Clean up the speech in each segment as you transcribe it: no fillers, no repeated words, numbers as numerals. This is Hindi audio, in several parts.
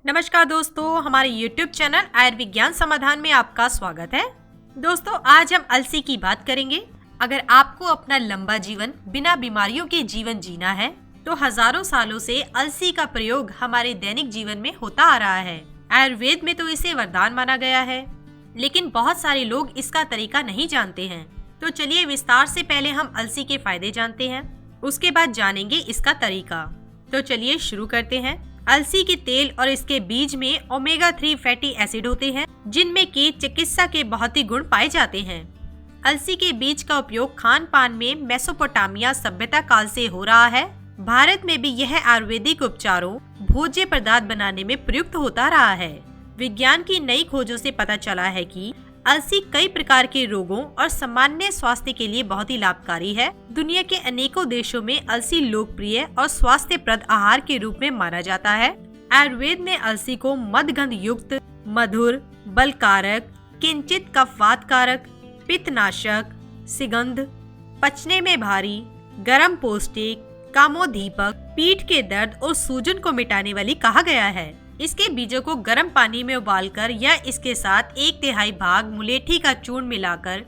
नमस्कार दोस्तों, हमारे YouTube चैनल आयुर्विज्ञान समाधान में आपका स्वागत है। दोस्तों, आज हम अलसी की बात करेंगे। अगर आपको अपना लंबा जीवन बिना बीमारियों के जीवन जीना है तो हजारों सालों से अलसी का प्रयोग हमारे दैनिक जीवन में होता आ रहा है। आयुर्वेद में तो इसे वरदान माना गया है, लेकिन बहुत सारे लोग इसका तरीका नहीं जानते हैं। तो चलिए विस्तार से पहले हम अलसी के फायदे जानते हैं, उसके बाद जानेंगे इसका तरीका। तो चलिए शुरू करते हैं। अलसी के तेल और इसके बीज में ओमेगा 3 फैटी एसिड होते हैं, जिनमें की चिकित्सा के बहुत ही गुण पाए जाते हैं। अलसी के बीज का उपयोग खान पान में मेसोपोटामिया सभ्यता काल से हो रहा है। भारत में भी यह आयुर्वेदिक उपचारों, भोज्य पदार्थ बनाने में प्रयुक्त होता रहा है। विज्ञान की नई खोजों से पता चला है कि अलसी कई प्रकार के रोगों और सामान्य स्वास्थ्य के लिए बहुत ही लाभकारी है। दुनिया के अनेकों देशों में अलसी लोकप्रिय और स्वास्थ्यप्रद आहार के रूप में माना जाता है। आयुर्वेद में अलसी को मदगंध युक्त, मधुर, बलकारक, किंचित कफवात कारक, पित्तनाशक, सिगंध, पचने में भारी, गर्म पौष्टिक, कामोदीपक, पीठ के दर्द और सूजन को मिटाने वाली कहा गया है। इसके बीजों को गर्म पानी में उबालकर या इसके साथ 1/3 भाग मुलेठी का चूर्ण मिलाकर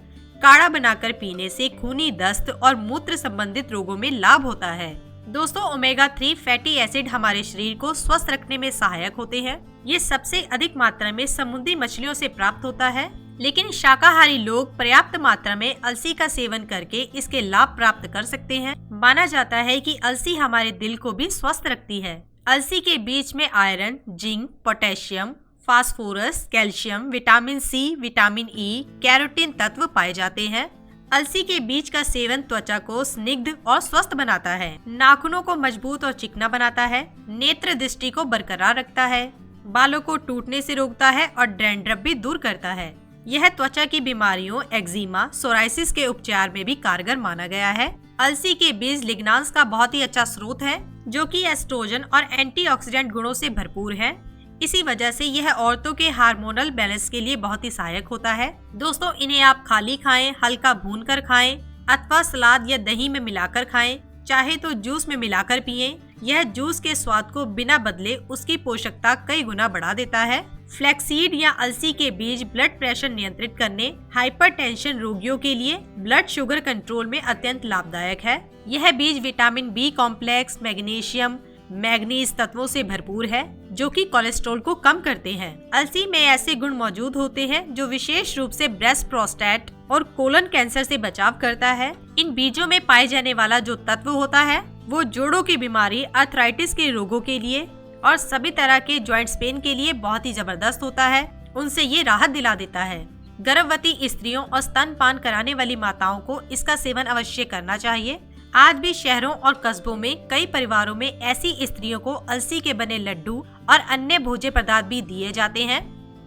काढ़ा बनाकर पीने से खूनी दस्त और मूत्र संबंधित रोगों में लाभ होता है। दोस्तों, ओमेगा 3 फैटी एसिड हमारे शरीर को स्वस्थ रखने में सहायक होते हैं। ये सबसे अधिक मात्रा में समुद्री मछलियों से प्राप्त होता है, लेकिन शाकाहारी लोग पर्याप्त मात्रा में अलसी का सेवन करके इसके लाभ प्राप्त कर सकते हैं। माना जाता है कि अलसी हमारे दिल को भी स्वस्थ रखती है। अलसी के बीज में iron, zinc, potassium, phosphorus, calcium, vitamin C, vitamin E, carotene तत्व पाए जाते हैं। अलसी के बीज का सेवन त्वचा को स्निग्ध और स्वस्थ बनाता है, नाखूनों को मजबूत और चिकना बनाता है, नेत्र दृष्टि को बरकरार रखता है, बालों को टूटने से रोकता है और डैंड्रफ भी दूर करता है। यह त्वचा की बीमारियों, एक्जिमा, सोराइसिस के उपचार में भी कारगर माना गया है। अलसी के बीज लिग्नांस का बहुत ही अच्छा स्रोत है, जो कि एस्ट्रोजन और एंटीऑक्सीडेंट गुणों से भरपूर है। इसी वजह से यह औरतों के हार्मोनल बैलेंस के लिए बहुत ही सहायक होता है। दोस्तों, इन्हें आप खाली खाएं, हल्का भूनकर खाएं अथवा सलाद या दही में मिलाकर खाएं, चाहे तो जूस में मिलाकर पिएं। यह जूस के स्वाद को बिना बदले उसकी पोषकता कई गुना बढ़ा देता है। फ्लैक्सीड या अलसी के बीज ब्लड प्रेशर नियंत्रित करने, हाइपरटेंशन रोगियों के लिए ब्लड शुगर कंट्रोल में अत्यंत लाभदायक है। यह बीज vitamin B complex, magnesium, manganese तत्वों से भरपूर है, जो कि कोलेस्ट्रॉल को कम करते हैं। अलसी में ऐसे गुण मौजूद होते हैं जो विशेष रूप से ब्रेस्ट, प्रोस्टेट और कोलन कैंसर से बचाव करता है। इन बीजों में पाए जाने वाला जो तत्व होता है वो जोड़ों की बीमारी, अर्थराइटिस के रोगों के लिए और सभी तरह के जॉइंट्स पेन के लिए बहुत ही जबरदस्त होता है। उनसे ये राहत दिला देता है। गर्भवती स्त्रियों और स्तनपान कराने वाली माताओं को इसका सेवन अवश्य करना चाहिए। आज भी शहरों और कस्बों में कई परिवारों में ऐसी स्त्रियों को अलसी के बने लड्डू और अन्य भोज्य पदार्थ भी दिए जाते हैं।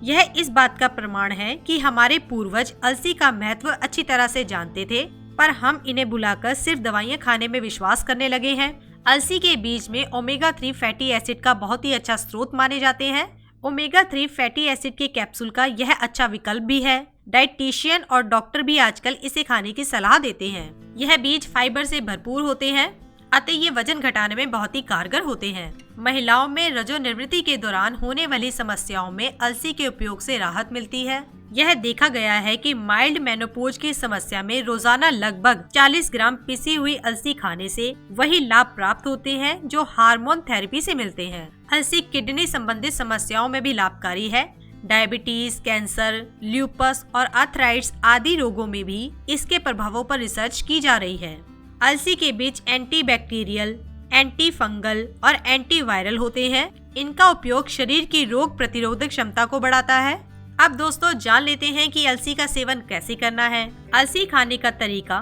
यह इस बात का प्रमाण है कि हमारे पूर्वज अलसी का महत्व अच्छी तरह से जानते थे, पर हम इन्हें भुलाकर सिर्फ दवाइयाँ खाने में विश्वास करने लगे हैं। अलसी के बीज में ओमेगा 3 फैटी एसिड का बहुत ही अच्छा स्रोत माने जाते हैं। ओमेगा 3 फैटी एसिड के कैप्सूल का यह अच्छा विकल्प भी है। डाइटिशियन और डॉक्टर भी आजकल इसे खाने की सलाह देते हैं। यह बीज फाइबर से भरपूर होते हैं, अतः ये वजन घटाने में बहुत ही कारगर होते हैं। महिलाओं में रजोनिवृत्ति के दौरान होने वाली समस्याओं में अलसी के उपयोग से राहत मिलती है। यह देखा गया है कि माइल्ड मेनोपॉज की समस्या में रोजाना लगभग 40 ग्राम पिसी हुई अलसी खाने से वही लाभ प्राप्त होते हैं जो हार्मोन थेरेपी से मिलते हैं। अलसी किडनी संबंधित समस्याओं में भी लाभकारी है। डायबिटीज, कैंसर, ल्यूपस और आर्थराइटिस आदि रोगों में भी इसके प्रभावों पर रिसर्च की जा रही है। अलसी के बीज एंटीबैक्टीरियल, एंटी फंगल और एंटीवायरल होते हैं। इनका उपयोग शरीर की रोग प्रतिरोधक क्षमता को बढ़ाता है। अब दोस्तों, जान लेते हैं कि अलसी का सेवन कैसे करना है। अलसी खाने का तरीका।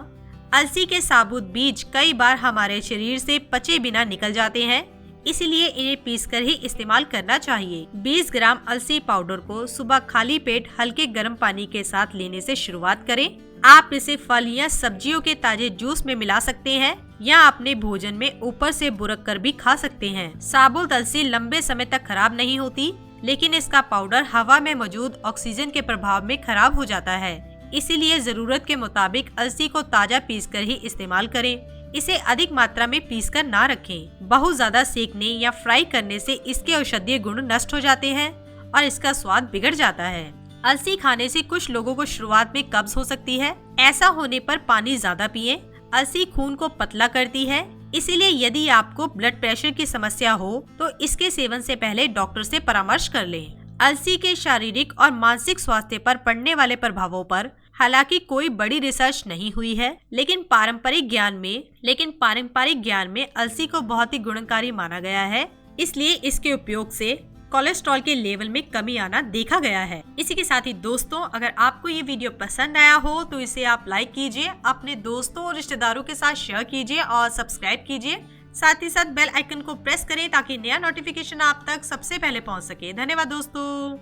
अलसी के साबुत बीज कई बार हमारे शरीर से पचे बिना निकल जाते हैं, इसलिए इन्हें पीसकर ही इस्तेमाल करना चाहिए। 20 ग्राम अलसी पाउडर को सुबह खाली पेट हल्के गर्म पानी के साथ लेने से शुरुआत करें। आप इसे फल या सब्जियों के ताजे जूस में मिला सकते हैं या अपने भोजन में ऊपर से बुरक कर भी खा सकते हैं। साबुत अलसी लंबे समय तक खराब नहीं होती, लेकिन इसका पाउडर हवा में मौजूद ऑक्सीजन के प्रभाव में खराब हो जाता है। इसीलिए जरूरत के मुताबिक अलसी को ताजा पीसकर ही इस्तेमाल करें। इसे अधिक मात्रा में पीसकर ना रखें। बहुत ज्यादा सेकने या फ्राई करने से इसके औषधीय गुण नष्ट हो जाते हैं और इसका स्वाद बिगड़ जाता है। अलसी खाने से कुछ लोगों को शुरुआत में कब्ज हो सकती है। ऐसा होने पर पानी ज्यादा पिएं। अलसी खून को पतला करती है, इसीलिए यदि आपको ब्लड प्रेशर की समस्या हो तो इसके सेवन से पहले डॉक्टर से परामर्श कर लें। अलसी के शारीरिक और मानसिक स्वास्थ्य पर पड़ने वाले प्रभावों पर हालांकि कोई बड़ी रिसर्च नहीं हुई है, लेकिन पारंपरिक ज्ञान में अलसी को बहुत ही गुणकारी माना गया है। इसलिए इसके उपयोग से कोलेस्ट्रॉल के लेवल में कमी आना देखा गया है। इसी के साथ ही दोस्तों, अगर आपको ये वीडियो पसंद आया हो तो इसे आप लाइक कीजिए, अपने दोस्तों और रिश्तेदारों के साथ शेयर कीजिए और सब्सक्राइब कीजिए। साथ ही साथ बेल आइकन को प्रेस करें ताकि नया नोटिफिकेशन आप तक सबसे पहले पहुंच सके। धन्यवाद दोस्तों।